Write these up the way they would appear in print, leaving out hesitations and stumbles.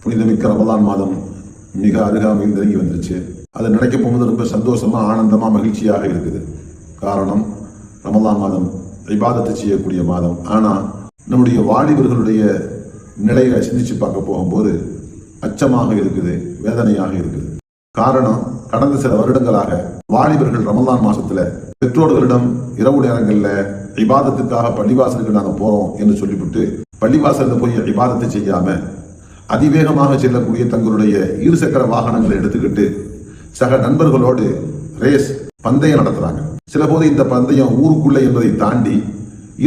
புனிதமிக்க ரமலான் மாதம் மிக அருகாமையில் நெருங்கி வந்துருச்சு. அதை நினைக்க போகும்போது ரொம்ப சந்தோஷமா, ஆனந்தமா, மகிழ்ச்சியாக இருக்குது. காரணம், ரமலான் மாதம் இபாதத்தை செய்யக்கூடிய மாதம். ஆனா நம்முடைய வாலிபர்களுடைய நிலையை சிந்திச்சு பார்க்க போகும்போது அச்சமாக இருக்குது, வேதனையாக இருக்குது. காரணம், கடந்த சில வருடங்களாக வாலிபர்கள் ரமலான் மாசத்துல பெற்றோர்களிடம் இரவு நேரங்கள்ல இபாதத்துக்காக பள்ளிவாசலுக்கு நாங்க போறோம் என்று சொல்லிவிட்டு பள்ளிவாசல்ல போய் இபாதத்தை செய்யாம அதிவேகமாக செல்லக்கூடிய தங்களுடைய இருசக்கர வாகனங்களை எடுத்துக்கிட்டு சக நண்பர்களோடு ரேஸ் பந்தயம் நடத்துறாங்க. சில போது இந்த பந்தயம் ஊருக்குள்ள என்பதை தாண்டி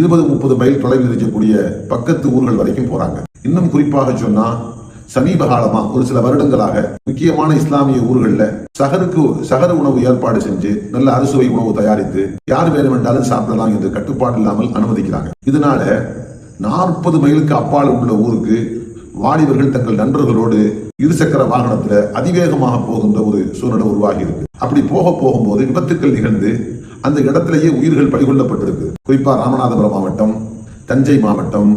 20-30 மைல் தொலைவில் இருக்கக்கூடிய பக்கத்து ஊர்கள் வரைக்கும் போறாங்க. இன்னும் குறிப்பாக சொன்னா, சமீப காலமா ஒரு சில வருடங்களாக முக்கியமான இஸ்லாமிய ஊர்கள்ல சகர உணவு ஏற்பாடு செஞ்சு நல்ல அறுசுவை உணவு தயாரித்து யார் வேணுமென்றாலும் சாப்பிடலாம் என்று கட்டுப்பாடு இல்லாமல் அனுமதிக்கிறாங்க. இதனால 40 மைலுக்கு அப்பால் உள்ள ஊருக்கு வாலிபர்கள் தங்கள் நண்பர்களோடு இருசக்கர வாகனத்துல அதிவேகமாக போகின்ற ஒரு சூழ்நிலை உருவாகி இருக்கு. அப்படி போகும்போது விபத்துக்கள் நிகழ்ந்து அந்த இடத்திலேயே உயிர்கள் பறிகொள்ளப்பட்டிருக்கு. குறிப்பா ராமநாதபுரம் மாவட்டம், தஞ்சை மாவட்டம்,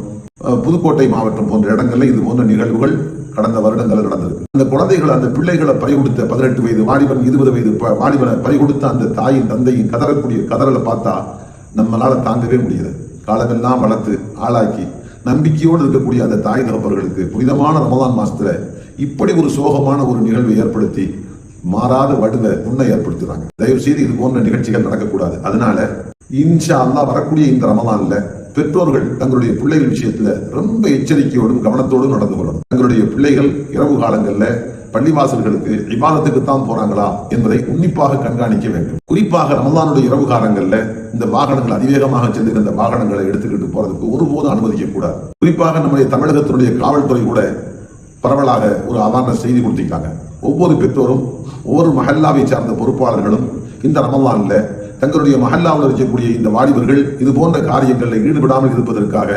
புதுக்கோட்டை மாவட்டம் போன்ற இடங்கள்ல இது போன்ற நிகழ்வுகள் கடந்த வருடங்கள் நடந்திருக்கு. அந்த குழந்தைகள், அந்த பிள்ளைகளை பறிகொடுத்த 18 வயது வாலிபன், 20 வயது வாலிபனை பறிகொடுத்த அந்த தாயின் தந்தையின் கதறக்கூடிய கதறலை பார்த்தா நம்மளால தாங்கவே முடியாது. காலமெல்லாம் வளர்த்து ஆளாக்கி நம்பிக்கையோடு இருக்கக்கூடிய அந்த தாய் தகப்பர்களுக்கு புனிதமான ரமலான் மாசத்துல இப்படி ஒரு சோகமான ஒரு நிகழ்வை ஏற்படுத்தி மாறாத வடுவை முன்ன ஏற்படுத்துறாங்க. தயவு செய்து இது போன்ற நிகழ்ச்சிகள் நடக்கக்கூடாது. அதனால இன்ஷா அல்லாஹ் வரக்கூடிய இந்த ரமலான்ல பெற்றோர்கள் தங்களுடைய பிள்ளைகள் விஷயத்துல ரொம்ப எச்சரிக்கையோடும் கவனத்தோடும் நடந்து கொள்ளணும். தங்களுடைய பிள்ளைகள் இரவு காலங்கள்ல பள்ளிவாசல்களுக்கு இபாதத்துக்கு தான் போறாங்களா என்பதை உன்னிப்பாக கண்காணிக்க வேண்டும். குறிப்பாக ரமலானுடைய இரவு காலங்கள்ல இந்த வாகனங்கள் அதிவேகமாக செல்லுகின்ற வாகனங்களை எடுத்துக்கிட்டு போறதுக்கு ஒருபோதும் அனுமதிக்க கூடாது. குறிப்பாக நம்முடைய தமிழகத்தினுடைய காவல்துறை கூட பரவலாக ஒரு அவேர்னஸ் செய்தி கொடுத்திருக்காங்க. ஒவ்வொரு பெற்றோரும், ஒவ்வொரு மஹல்லாவை சார்ந்த பொறுப்பாளர்களும் இந்த ரமலான்ல தங்களுடைய மஹல்லாவில் இருக்கக்கூடிய இந்த வாலிபர்கள் இது போன்ற காரியங்களில் ஈடுபடாமல் இருப்பதற்காக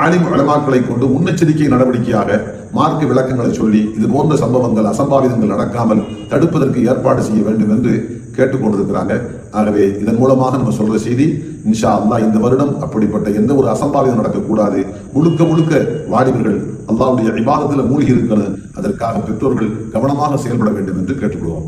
ஆலிம் உலமாக்களை கொண்டு முன்னெச்சரிக்கை நடவடிக்கையாக மார்க்க விளக்கங்களை சொல்லி இது போன்ற சம்பவங்கள், அசம்பாவிதங்கள் நடக்காமல் தடுப்பதற்கு ஏற்பாடு செய்ய வேண்டும் என்று கேட்டுக்கொண்டிருக்கிறாங்க. ஆகவே இதன் மூலமாக நம்ம சொல்ற செய்தி, இன்ஷா அல்லாஹ் இந்த வருடம் அப்படிப்பட்ட எந்த ஒரு அசம்பாவிதம் நடக்கக்கூடாது. முழுக்க வாலிபர்கள் அல்லாஹ்வுடைய இபாதத்தில் மூழ்கி இருக்கணும். அதற்காக பெற்றோர்கள் கவனமாக செயல்பட வேண்டும் என்று கேட்டுக்கொள்வோம்.